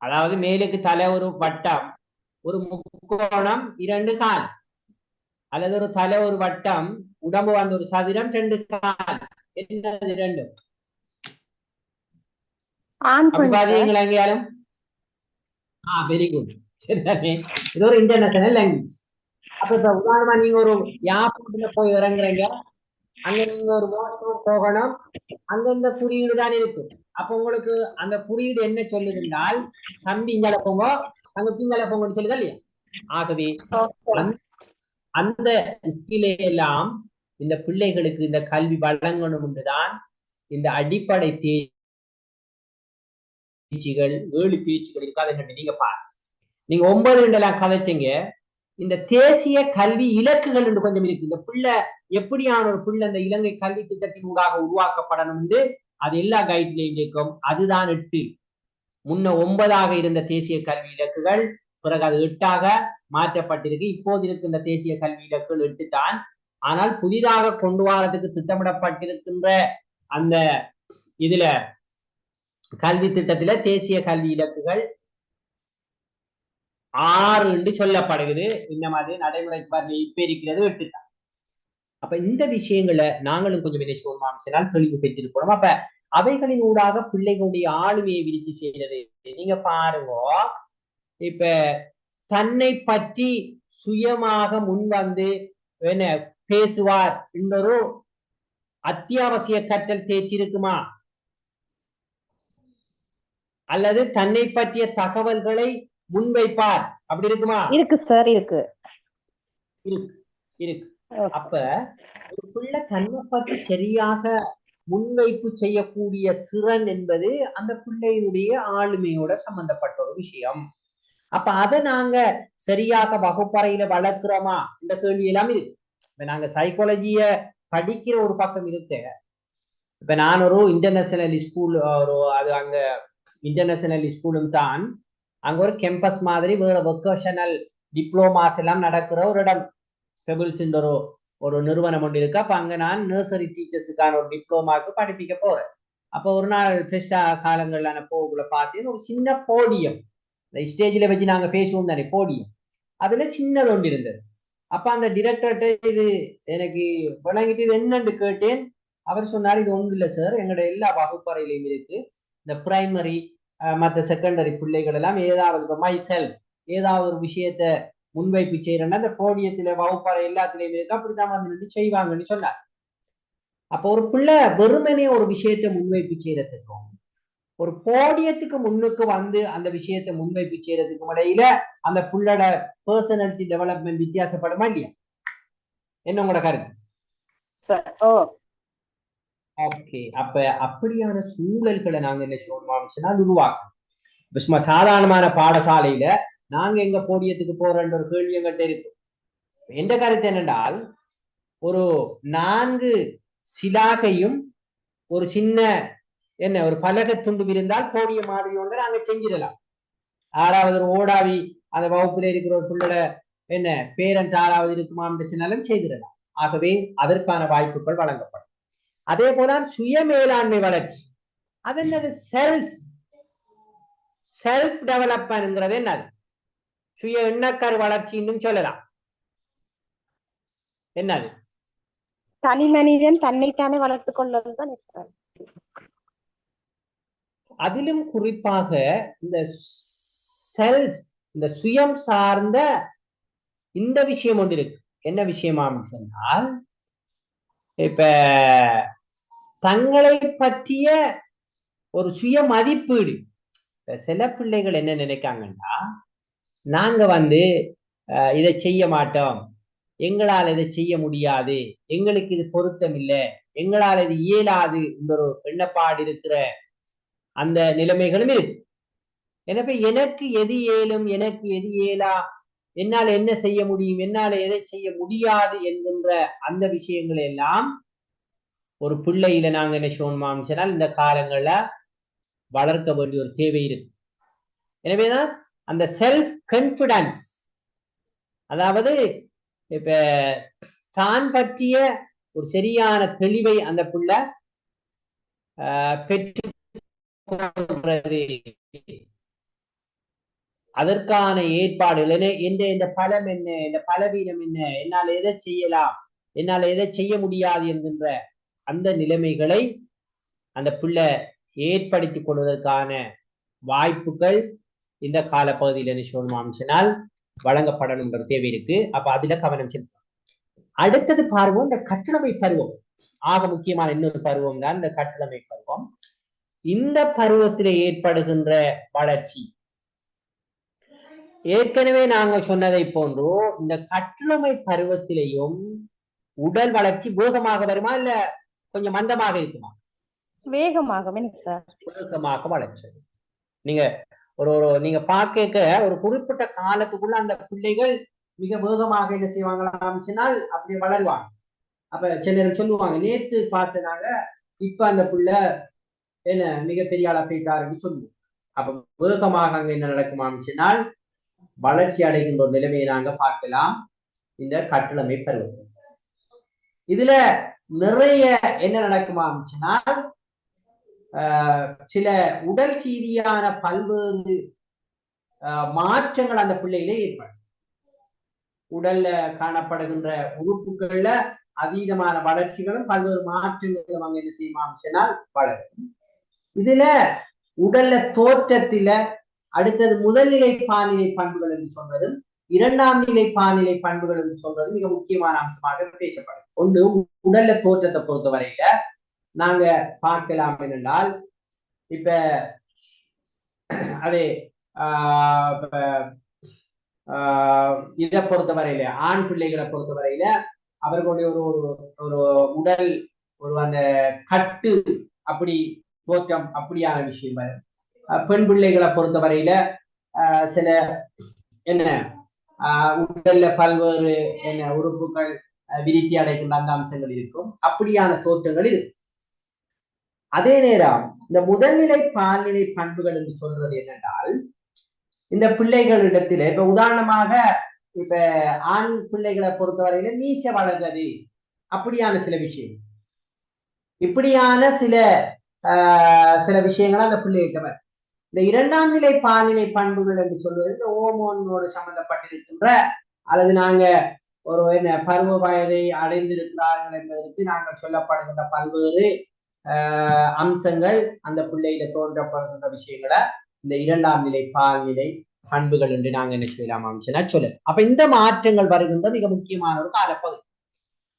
அதாவது மேலுக்கு தலை ஒரு வட்டம், ஒரு முக்கோணம், 2 கால், அல்லது ஒரு தலை ஒரு வட்டம், உடம்பு வந்து ஒரு சதுரம், 2 கால். என்னது 2? பாத்தீங்களா எங்கேயாலும்? Very good. சரிதானே? இது ஒரு இன்டர்நேஷனல் லாங்குவேஜ். அப்ப இப்ப உதாரணமா நீங்க ஒரு யாப்பத்துல போய் இறங்குறீங்க, அங்க நீங்க ஒரு மோசம் போகணும், அங்க இந்த குறியீடு தான் இருக்கு. அப்ப உங்களுக்கு அந்த குறியீடு என்ன சொல்லியிருந்தால், தம்பி இங்கால போங்க, அங்க திங்கால போங்கன்னு சொல்லுதா இல்லையா? ஆகவே அந்த ஸ்கிலே எல்லாம் இந்த பிள்ளைகளுக்கு இந்த கல்வி வழங்கணும் என்றுதான் இந்த அடிப்படை தேர்ச்சிகள் 7 தேர்ச்சிகள் இருக்காது. நீங்க பாருங்க, நீங்க 9 கதைச்சிங்க. இந்த தேசிய கல்வி இலக்குகள் என்று கொஞ்சம் இருக்கு. இந்த பிள்ளை எப்படியான ஒரு பிள்ளை அந்த இலங்கை கல்வி திட்டத்தின் ஊடாக உருவாக்கப்படணும் என்று அது எல்லா கைட்லையும் இருக்கும். அதுதான் 8. முன்ன 9ஆக இருந்த தேசிய கல்வி இலக்குகள், பிறகு அது 8ஆக மாற்றப்பட்டிருக்கு. இப்போது இருக்கின்ற தேசிய கல்வி இலக்குகள் 8 தான். ஆனால் புதிதாக கொண்டு வரதுக்கு திட்டமிடப்பட்டிருக்கின்ற அந்த இதுல கல்வி திட்டத்துல தேசிய கல்வி இலக்குகள் 6 என்று சொல்லப்படுகிறது. இந்த மாதிரி நடைமுறைக்கு பாருங்க, இப்ப இருக்கிறது 8 தான். அப்ப இந்த விஷயங்களை நாங்களும் கொஞ்சம் என்ன செய்வோம், தெளிவு பெற்றிருப்போம். அப்ப அவைகளின் ஊடாக பிள்ளைகளுடைய ஆளுமையை விருத்தி செய்கிறது. நீங்க பாருங்க, இப்ப தன்னை பற்றி சுயமாக முன்வந்து என்ன பேசுவார் இன்னொரு அத்தியாவசிய கற்றல் தேர்ச்சி இருக்குமா? அல்லது தன்னை பற்றிய தகவல்களை முன்வைப்பார், அப்படி இருக்குமா? இருக்கு சார், இருக்கு. அப்ப ஒரு பிள்ளை தன்னை பற்றி சரியாக முன்வைப்பு செய்யக்கூடிய திறன் என்பது அந்த பிள்ளையினுடைய ஆளுமையோட சம்பந்தப்பட்ட ஒரு விஷயம். அப்ப அதை நாங்க சரியாக வகுப்பறையில வளர்க்கிறோமா இந்த கேள்வி எல்லாம் இருக்கு. இப்ப நாங்க சைக்காலஜிய படிக்கிற ஒரு பக்கம் இருக்கு. இப்ப நான் ஒரு இன்டர்நேஷனல் ஸ்கூல், அது அங்க இன்டர்நேஷனல் ஸ்கூலும் தான். அங்க ஒரு கேம்பஸ் மாதிரி வேற வொகேஷனல் டிப்ளோமாஸ் எல்லாம் நடக்கிற ஒரு இடம். பெபிள்ஸ் ஒரு நிறுவனம் ஒன்று இருக்கு. அப்ப அங்க நான் நர்சரி டீச்சர்ஸுக்கான ஒரு டிப்ளோமாக்கு படிப்பிக்க போறேன். அப்ப ஒரு நாள் பெஸ்டா காலங்கள்ல நான் போகக்குள்ள பார்த்தேன், ஒரு சின்ன போடியம், இந்த ஸ்டேஜ்ல வச்சு நாங்க பேசுவோம் தானே போடியம், அதுல சின்னது ஒன்று இருந்தது. அப்ப அந்த டிரெக்டர்கிட்ட இது எனக்கு விளங்கிட்டு இது என்னன்னு கேட்டேன். அவர் சொன்னார், இது ஒன்றும் இல்லை சார், எங்களோட எல்லா வகுப்பறையிலையும் இருக்கு. இந்த பிரைமரி மற்ற செகண்டரி பிள்ளைகள் எல்லாம் ஏதாவது இப்போ மைசெல்ஃப் ஏதாவது ஒரு விஷயத்த முன்வைப்பு செய்யறேன்னா அந்த போடியத்துல வகுப்பறை எல்லாத்துலயும் இருக்கு, அப்படித்தான் வந்து நின்று செய்வாங்கன்னு சொன்னார். அப்போ ஒரு பிள்ளை வெறுமனே ஒரு விஷயத்தை முன்வைப்பு செய்யறதுக்கும் ஒரு போடியத்துக்கு முன்னுக்கு வந்து அந்த விஷயத்தை முன்வைப்பு செய்யறதுக்கும் இடையில அந்த புள்ளோட பர்சனாலிட்டி டெவலப்மெண்ட் வித்தியாசப்படுமா இல்லையா? என்ன உங்களோட கருத்து? ஓகே, அப்ப அப்படியான சூழல்களை நாங்க என்ன செய்யணும் உருவாக்கணும். சும்மா சாதாரணமான பாடசாலையில நாங்க எங்க போடியத்துக்கு போறோன்ற ஒரு கேள்வி எங்கிட்ட இருக்கு. எந்த கருத்து என்னென்றால், ஒரு 4 சிலாகையும் ஒரு சின்ன ஒரு பலகை துண்டு இருந்தால் போடிய மாதிரி ஒன்று நாங்க செஞ்சிடலாம். 6வது ஒரு ஓடாவி அந்த வகுப்புல இருக்கிற ஒரு பிள்ளோட பேரண்ட் 6வது இருக்குமான்னு சொன்னாலும் செய்திடலாம். ஆகவே அதற்கான வாய்ப்புகள் வழங்கப்படும். அதே போல சுய மேலாண்மை வளர்ச்சி, அது என்னது? செல்ஃப் டெவலப்மெண்ட்ங்கிறது என்னது? சுய எண்ணக்கரு வளர்ச்சின்னு சொல்லலாம். என்னது? தனி மனிதன் தன்னைத்தானே வளர்த்துக் கொள்வதுதான். அதிலும் குறிப்பாக இந்த செல்ஃப், இந்த சுயம் சார்ந்த இந்த விஷயம் ஒன்று இருக்கு. என்ன விஷயமான்னு சொன்னால், இப்ப தங்களை பற்றிய ஒரு சுய மதிப்பீடு. சில பிள்ளைகள் என்ன நினைக்காங்கன்னா, நாங்க இதை செய்ய மாட்டோம், எங்களால் இதை செய்ய முடியாது, எங்களுக்கு இது பொருத்தம் இல்லை, எங்களால் இது இயலாது என்ற ஒரு எண்ணப்பாடு இருக்கிற அந்த நிலைமைகளும் இருக்கு. எனவே எனக்கு எது இயலும், எனக்கு எது இயலா, என்னால என்ன செய்ய முடியும், என்னால எதை செய்ய முடியாது என்கின்ற அந்த விஷயங்கள் எல்லாம் ஒரு பிள்ளையில நாங்க என்ன செய்யணுமாம் சொன்னால் இந்த காலங்கள்ல வளர்க்க வேண்டிய ஒரு தேவை இருக்கு. எனவேதான் அந்த செல்ஃப் கான்பிடன்ஸ், அதாவது இப்ப தான் பற்றிய ஒரு சரியான தெளிவை அந்த பிள்ளை பெற்று அதற்கான ஏற்பாடுகள் இந்த பலம் என்ன, இந்த பலவீனம் என்ன, என்னால் எதை செய்யலாம், என்னால் எதை செய்ய முடியாது என்கின்ற அந்த நிலைமைகளை அந்த பிள்ளை ஏற்படுத்திக் கொள்வதற்கான வாய்ப்புகள் இந்த காலப்பகுதியில் என்ன சொல்லணும்னால் வழங்கப்படணும் தேவை இருக்கு. அப்ப அதுல கவனம் செலுத்தணும். அடுத்தது பருவம் இந்த கட்டளமை பருவம். ஆக முக்கியமான இன்னொரு பருவம் தான் இந்த கட்டளமை பருவம். இந்த பருவத்தில் ஏற்படுகின்ற வளர்ச்சி ஏற்கனவே நாங்க சொன்னதை போன்றோ இந்த கட்டளமை பருவத்திலேயும் உடல் வளர்ச்சி வேகமாக வருமா இல்ல கொஞ்சம் மந்தமாக இருக்குமா? வேகமாக வளர்ச்சி. நீங்க நீங்க பார்க்க ஒரு குறிப்பிட்ட காலத்துக்குள்ள அந்த பிள்ளைகள் மிக வேகமாக என்ன செய்வாங்களாம் சொன்னால் அப்படியே வளருவாங்க. அப்ப சிலர் சொல்லுவாங்க, நேற்று பார்த்தனாங்க இப்ப அந்த பிள்ளை மிகப்பெரிய ஆளா போயிட்டாருன்னு சொல்லுவோம். அப்ப வேகமாக அங்க என்ன நடக்குமான்னு சொன்னால் வளர்ச்சி அடைகின்ற ஒரு நிலைமையை நாங்க பார்க்கலாம் இந்த கட்டளமை பருவம். இதுல நிறைய என்ன நடக்குமான்னு சொன்னால் சில உடல் ரீதியான பல்வேறு மாற்றங்கள் அந்த பிள்ளையிலே ஏற்படும். உடல்ல காணப்படுகின்ற உறுப்புகள்ல அதீதமான வளர்ச்சிகளும் பல்வேறு மாற்றங்களும் அங்க என்ன செய்யுமாம் சொன்னால் வளரும். இதுல உடல்ல தோற்றத்தில அடுத்தது முதல்நிலை பால்நிலை பண்புகள் என்று சொல்றதும் 2ஆம் நிலை பால்நிலை பண்புகள் என்று சொல்றது மிக முக்கியமான அம்சமாக பேசப்படும். ஒன்று உடல்ல தோற்றத்தை பொறுத்தவரையில நாங்க பார்க்கலாம் என்றால், இப்ப அதே இதை பொறுத்தவரையில ஆண் பிள்ளைகளை பொறுத்தவரையில அவர்களுடைய ஒரு உடல் அந்த கட்டு அப்படி தோற்றம் அப்படியான விஷயம். பெண் பிள்ளைகளை பொறுத்தவரையில சில உடல்ல பல்வேறு உறுப்புகள் விருத்தி அடைகின்ற அந்த அம்சங்கள் இருக்கும், அப்படியான தோற்றங்கள் இருக்கும். அதே நேரம் இந்த முதல்நிலை பால்நிலை பண்புகள் என்று சொல்றது என்னென்றால், இந்த பிள்ளைகளிடத்தில இப்ப உதாரணமாக இப்ப ஆண் பிள்ளைகளை பொறுத்தவரையில மீச வளர்றது அப்படியான சில விஷயம், இப்படியான சில விஷயங்களை அந்த பிள்ளைகிட்ட. இந்த 2ஆம் நிலை பால்நிலை பண்புகள் என்று சொல்வது இந்த ஹோமோனோடு சம்பந்தப்பட்டிருக்கின்ற அல்லது நாங்க ஒரு என்ன பருவ வயதை அடைந்திருக்கிறார்கள் என்பதற்கு நாங்கள் சொல்லப்படுகின்ற பல்வேறு அம்சங்கள் அந்த பிள்ளையில தோன்றப்படுகின்ற விஷயங்களை இந்த இரண்டாம் நிலை பால்நிலை பண்புகள் என்று நாங்கள் என்ன செய்யலாம் அம்சனா சொல்லலாம். அப்ப இந்த மாற்றங்கள் வருகின்ற மிக முக்கியமான ஒரு காலப்பகுதி.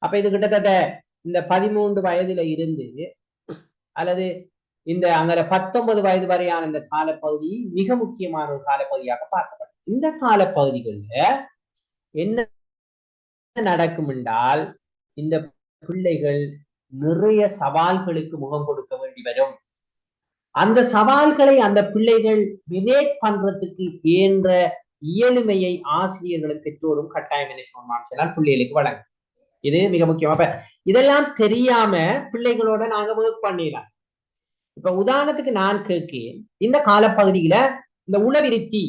அப்ப இது கிட்டத்தட்ட இந்த 13 வயதுல இருந்து அல்லது இந்த அங்க 19 வயது வரையான இந்த காலப்பகுதி மிக முக்கியமான ஒரு காலப்பகுதியாக பார்க்கப்படும். இந்த காலப்பகுதிகள்ல என்ன நடக்கும் என்றால் இந்த பிள்ளைகள் நிறைய சவால்களுக்கு முகம் கொடுக்க வேண்டி வரும். அந்த சவால்களை அந்த பிள்ளைகள் ரிலேட் பண்றதுக்கு இயன்ற இயலுமையை ஆசிரியர்களும் பெற்றோரும் கட்டாயம் என்ன செய்யணும் பிள்ளைகளுக்கு வழங்கும். இது மிக முக்கியம். அப்ப இதெல்லாம் தெரியாம பிள்ளைகளோட நாங்க ஒர்க் பண்ணிடலாம். இப்ப உதாரணத்துக்கு நான் கேட்கிறேன், இந்த காலப்பகுதியில இந்த உளவிருத்தி,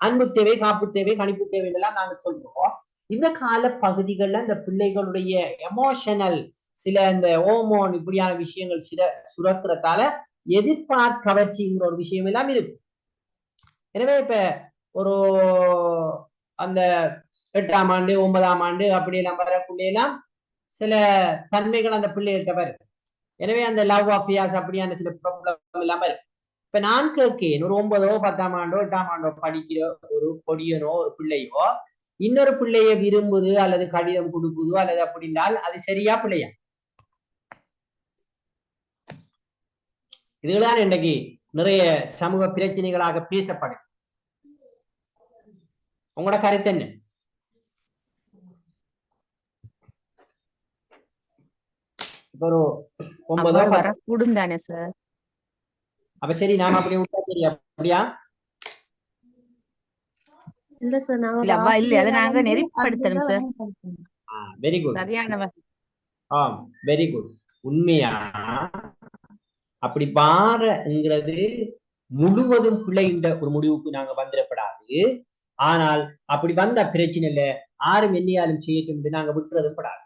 அன்பு தேவை, காப்பு தேவை, கணிப்பு தேவை எல்லாம் நாங்க சொல்றோம். இந்த கால பகுதிகள்ல இந்த பிள்ளைகளுடைய எமோஷனல் சில இந்த ஹோமோன் இப்படியான விஷயங்கள் சில சுரக்கிறதால எதிர்பார்க்கவர்ச்சிங்கிற ஒரு விஷயம் எல்லாம் இருக்கு. எனவே இப்ப ஒரு அந்த 8ஆம் ஆண்டு 9ஆம் ஆண்டு அப்படியெல்லாம் வரக்குள்ளெல்லாம் சில தன்மைகள் அந்த பிள்ளைகிட்ட வருது. எனவே அந்த லவ் அஃபியாஸ் அப்படியான சில ப்ராப்ளம் இல்லாம இருக்கு. இப்ப நான் கேட்கேன், ஒரு 9ஓ 10ஆம் ஆண்டோ 8ஆம் ஆண்டோ படிக்கிற ஒரு பொடியனோ ஒரு பிள்ளையோ இன்னொரு பிள்ளைய விரும்புது அல்லது கடிதம் கொடுக்குதோ அல்லது அப்படின்னால் அது சரியா பிள்ளையா? இதுதான் இன்னைக்கு நிறைய சமூக பிரச்சனைகளாக பேசப்படும். உங்களோட கருத்து என்ன? இப்ப ஒரு 9ஓ வரக்கூடும் தானே சார்? அப்ப சரி, நாம அப்படி விட்டா சரியா? அப்படியா? இல்ல சார், நாங்க இல்ல ஒரு இல்ல அதை ஆசிரியரா நாங்க வந்து நெறிப்படுத்தணும் சார். பயன்படுத்தணும். Very good. சரியான வெரி குட். உண்மையா அப்படி பாருங்கிறது முழுவதும் பிள்ளைன்ற ஒரு முடிவுக்கு நாங்க வந்துடப்படாது. ஆனால் அப்படி வந்த பிரச்சனை இல்ல, யாரும் என்னையாலும் செய்யட்டும் நாங்க விட்டுறதும் படாது.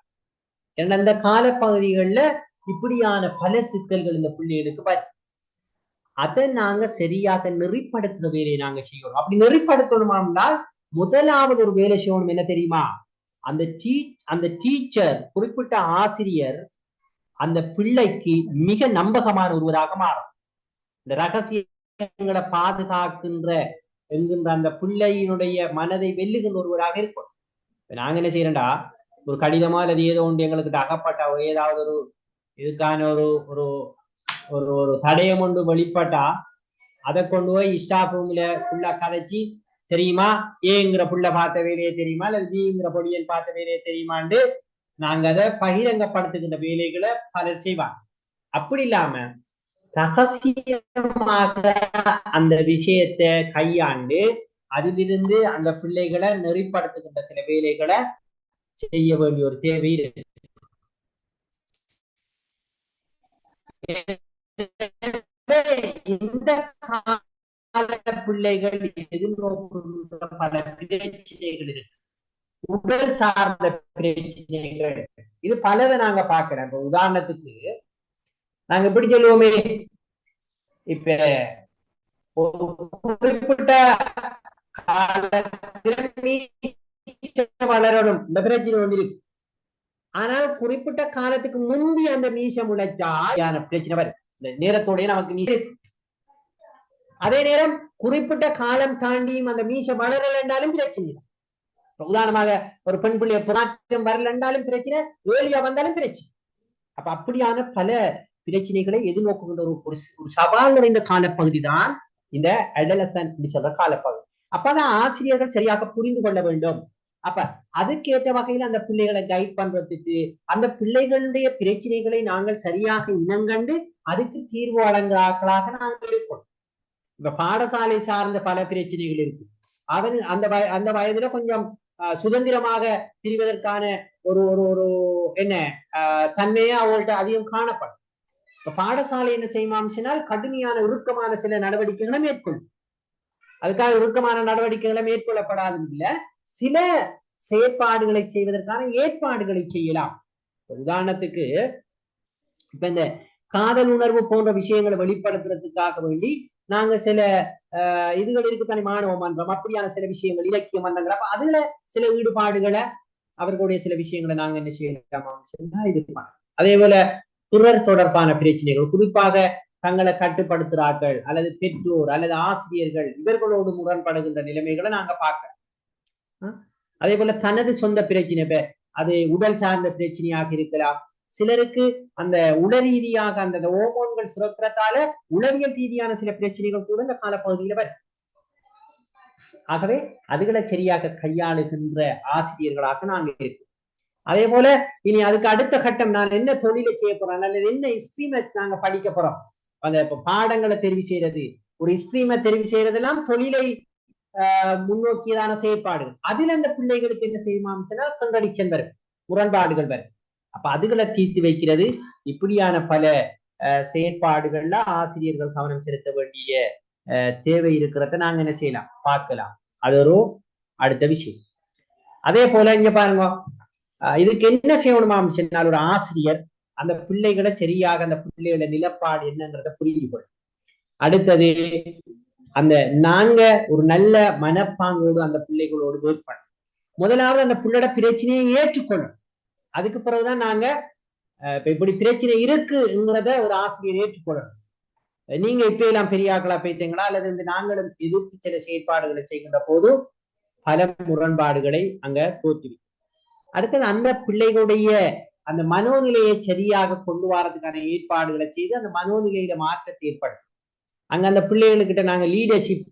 ஏன்னா அந்த காலப்பகுதிகள்ல இப்படியான பல சிக்கல்கள் இந்த பிள்ளைகளுக்கு வரும். அதை நாங்க சரியாக நெறிப்படுத்துற வேலையை நாங்க செய்யணும். அப்படி நெறிப்படுத்தணுமானால் முதலாவது ஒரு வேலை செய்யணும். என்ன தெரியுமா? அந்த டீச்சர், குறிப்பிட்ட ஆசிரியர் அந்த பிள்ளைக்கு மிக நம்பகமான ஒருவராக மாறும். இந்த ரகசியங்களை பாதுகாக்கின்ற என்கின்ற அந்த பிள்ளையினுடைய மனதை வெல்லுகின்ற ஒருவராக இருக்கும். நாங்க என்ன செய்யறோம்டா, ஒரு கடிதமா அல்லது ஏதோ ஒன்று எங்களுக்கு அகப்பட்டா, ஏதாவது ஒரு இதுக்கான ஒரு ஒரு ஒரு ஒரு தடயம் ஒன்று வெளிப்பட்டா அதை கொண்டு போய் ஸ்டாஃப் ரூம்ல ஃபுல்லா கதைச்சி, தெரியுமா ஏங்கிற புள்ள பார்த்த வேலையை தெரியுமா அல்லது பிங்கிற பொடியன் பார்த்த வேலையை தெரியுமான்னு நாங்க அதை பகிரங்கப்படுத்துகின்ற வேலைகளை பலர் செய்வாங்க. அப்படி இல்லாம ரகசியமாக அந்த விஷயத்தை கையாண்டு அதிலிருந்து அந்த பிள்ளைகளை நெறிப்படுத்துகின்ற சில வேலைகளை செய்ய வேண்டிய ஒரு தேவை இருக்கு. இந்த கால பிள்ளைகள் எதிர்நோக்குகின்ற பல பிரச்சனைகள் இருக்கு. உடல் சார்ந்த பிரச்சனைகள் இது பலதை நாங்க பாக்குறோம். இப்ப உதாரணத்துக்கு நாங்க எப்படி சொல்லுவோமே, இப்ப குறிப்பிட்ட வளரணும் இந்த பிரச்சனை ஒன்று இருக்கு. ஆனால் குறிப்பிட்ட காலத்துக்கு முந்தி அந்த மீசம் முளைச்சா பிரச்சனை வரும். நேரத்தோடய நமக்கு மீசை, அதே நேரம் குறிப்பிட்ட காலம் தாண்டியும் அந்த மீசை வளரல என்றாலும் பிரச்சனை. உதாரணமாக ஒரு பெண் பிள்ளைய மாற்றம் வரல என்றாலும் பிரச்சனை, ஏழியா வந்தாலும் பிரச்சனை. அப்ப அப்படியான பல பிரச்சனைகளை எதிர்நோக்குகின்ற ஒரு சவால் நிறைந்த காலப்பகுதி தான் இந்த அடலசன்ட் சொல்ற காலப்பகுதி. அப்பதான் ஆசிரியர்கள் சரியாக புரிந்து கொள்ள வேண்டும். அப்ப அதுக்கேற்ற வகையில் அந்த பிள்ளைகளை கைட் பண்றதுக்கு, அந்த பிள்ளைகளுடைய பிரச்சனைகளை நாங்கள் சரியாக இனங்கண்டு அதுக்கு தீர்வு வழங்குறாக்களாக நாங்கள் இருக்கோம். இப்ப பாடசாலை சார்ந்த பல பிரச்சனைகள் இருக்கு. அவன் அந்த வயதுல கொஞ்சம் சுதந்திரமாக திரிவதற்கான ஒரு ஒரு ஒரு என்ன தன்மையே அவங்கள்ட்ட அதிகம் காணப்படும். இப்ப பாடசாலை என்ன செய்யுமாம்னால் கடுமையான இறுக்கமான சில நடவடிக்கைகளை மேற்கொள்ளும். அதுக்காக இறுக்கமான நடவடிக்கைகளை மேற்கொள்ளப்படாது இல்ல, சில செயற்பாடுகளை செய்வதற்கான ஏற்பாடுகளை செய்யலாம். உதாரணத்துக்கு இப்ப இந்த காதல் உணர்வு போன்ற விஷயங்களை வெளிப்படுத்துறதுக்காக வேண்டி நாங்க சில இதுகள் இருக்கு தானே, மாணவ மன்றம் அப்படியான சில விஷயங்கள், இலக்கிய மன்றங்கள், அப்ப அதுல சில ஈடுபாடுகளை அவர்களுடைய சில விஷயங்களை நாங்க என்ன செய்யலாம் இது பண்ணலாம். அதே போல பிறர் தொடர்பான பிரச்சனைகள், குறிப்பாக தங்களை கட்டுப்படுத்துகிறார்கள் அல்லது பெற்றோர் அல்லது ஆசிரியர்கள் இவர்களோடு முரண்படுகின்ற நிலைமைகளை நாங்க பார்க்கலாம். அதே போல தனது சொந்த பிரச்சனை, அது உடல் சார்ந்த பிரச்சனையாக இருக்கலாம். சிலருக்கு அந்த உள ரீதியாக அந்த ஹோமோன்கள் சுரக்கிறதால உளவியல் ரீதியான சில பிரச்சனைகள் கூட இந்த காலப்பகுதியில வரும். ஆகவே அதுகளை சரியாக கையாளுகின்ற ஆசிரியர்களாக நாங்க இருக்கோம். அதே போல இனி அதுக்கு அடுத்த கட்டம், நான் என்ன தொழிலை செய்ய போறேன் அல்லது என்ன ஸ்ட்ரீமை நாங்க படிக்க போறோம், அந்த பாடங்களை தெரிவு செய்யறது, ஒரு ஸ்ட்ரீமை தெரிவு செய்யறதெல்லாம் தொழிலை முன்னோக்கியதான செயற்பாடுகள். அதுல அந்த பிள்ளைகளுக்கு என்ன செய்யுமாம் சொன்னால் கண்டடிச்சன் வரும், முரண்பாடுகள் வரும். அப்ப அதுகளை தீர்த்து வைக்கிறது, இப்படியான பல செயற்பாடுகள்ல ஆசிரியர்கள் கவனம் செலுத்த வேண்டிய தேவை இருக்கிறத நாங்க என்ன செய்யலாம், பார்க்கலாம். அது ஒரு அடுத்த விஷயம். அதே போல இங்க பாருங்க, இதுக்கு என்ன செய்யணுமாம் சொன்னால் ஒரு ஆசிரியர் அந்த பிள்ளைகளை சரியாக அந்த பிள்ளைகள நிலப்பாடு என்னங்கிறத புரிந்து கொள்ளும். அடுத்தது அந்த நாங்க ஒரு நல்ல மனப்பாங்கோடு அந்த பிள்ளைகளோடு ஒர்க் பண்ணணும். முதலாவது அந்த பிள்ளையோட பிரச்சனையை ஏற்றுக்கொள்ளணும். அதுக்கு பிறகுதான் நாங்க இப்படி பிரச்சனை இருக்குங்கிறத ஒரு ஆசிரியர் ஏற்றுக்கொள்ளணும். நீங்க இப்ப எல்லாம் பெரியாக்களா போயிட்டீங்களா அல்லது இந்த நாங்களும் எதிர்த்து சில செயற்பாடுகளை செய்கின்ற போது பல முரண்பாடுகளை அங்க தோற்றுவி. அடுத்தது அந்த பிள்ளைகளுடைய அந்த மனோநிலையை சரியாக கொண்டு வரதுக்கான ஏற்பாடுகளை செய்து அந்த மனோநிலையில மாற்றத்தை ஏற்படுத்தும். அங்க அந்த பிள்ளைகளுக்கிட்ட நாங்க லீடர்ஷிப்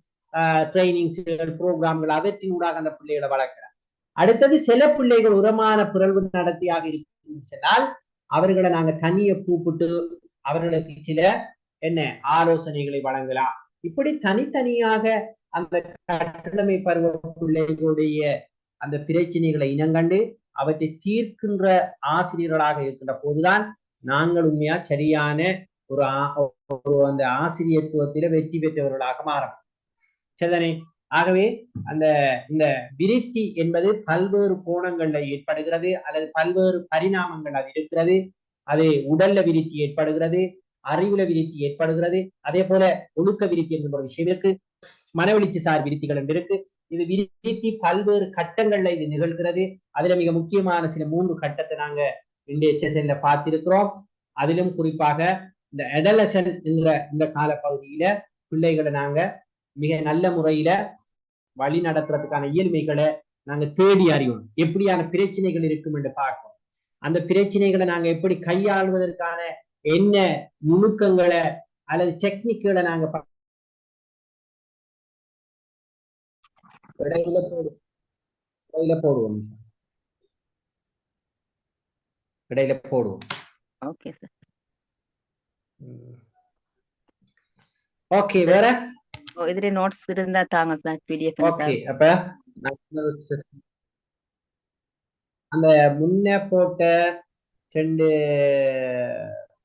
ட்ரைனிங் ப்ரோக்ராம்கள் அதற்கினூடாக அந்த பிள்ளைகளை வளர்க்கிறோம். அடுத்தது சில பிள்ளைகள் உரமான பிறழ்வு நடத்தியாக இருக்குன்னு சொன்னால் அவர்களை நாங்க தனியை கூப்பிட்டு அவர்களுக்கு சில என்ன ஆலோசனைகளை வழங்கலாம். இப்படி தனித்தனியாக அந்த கட்டளமை பருவ பிள்ளைகளுடைய அந்த பிரச்சனைகளை இனங்கண்டு அவற்றை தீர்க்கின்ற ஆசிரியர்களாக இருக்கின்ற போதுதான் நாங்கள் உண்மையா சரியான ஒரு அந்த ஆசிரியத்துவத்தில வெற்றி பெற்றவர்களாக மாறும். சரிதானே? ஆகவே அந்த இந்த விருத்தி என்பது பல்வேறு கோணங்கள்ல ஏற்படுகிறது அல்லது பல்வேறு பரிணாமங்கள் அது இருக்கிறது. அது உடல்ல விருத்தி ஏற்படுகிறது, அறிவுல விருத்தி ஏற்படுகிறது. அதே போல ஒழுக்க விருத்தி என்கிற ஒரு விஷயம் இருக்கு, மனவெளிச்சி சார் விருத்திகள் என்று இருக்கு. இது விருத்தி பல்வேறு கட்டங்கள்ல இது நிகழ்கிறது. அதுல மிக முக்கியமான சில 3 கட்டத்தை நாங்க இந்திய HSL பார்த்திருக்கிறோம். அதிலும் குறிப்பாக இந்த அடலசன்ட் என்கிற இந்த காலப்பகுதியில பிள்ளைகளை நாங்க மிக நல்ல முறையில வழி நடத்துறதுக்கான இயல்மைகளை நாங்க தேடி அறிவோம். எப்படியான பிரச்சனைகள் இருக்கும் என்று பார்ப்போம். அந்த பிரச்சனைகளை நாங்க எப்படி கையாளுவதற்கான என்ன நுணுக்கங்களை அல்லது டெக்னிக்குகளை நாங்க இடையில போடுவோம். Okay sir. ஓகே, வேற இதுல நோட்ஸ் இருந்தா தாங்க சார், PDF. ஓகே, அப்ப அந்த முன்ன போட்ட 2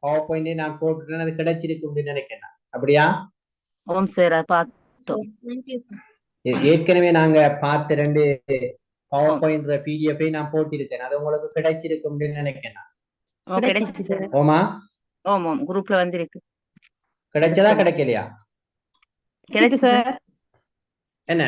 PowerPoint நான் போட்டுட்டேன், அது கிடைச்சிருக்கு அப்படின்னு நினைக்கிறேன். அப்படியா? ஓம் சார், பார்த்தோம். ஏற்கனவே நாங்க பார்த்த 2 PowerPoint PDF நான் போட்டிருக்கேன். அது உங்களுக்கு கிடைச்சிருக்கு அப்படின்னு நினைக்கிறேன். ஓமா? ஓம் குரூப்ல வந்திருக்கு. கிடைச்சதா கிடைக்கலையா? கிடைச்சு சார். என்ன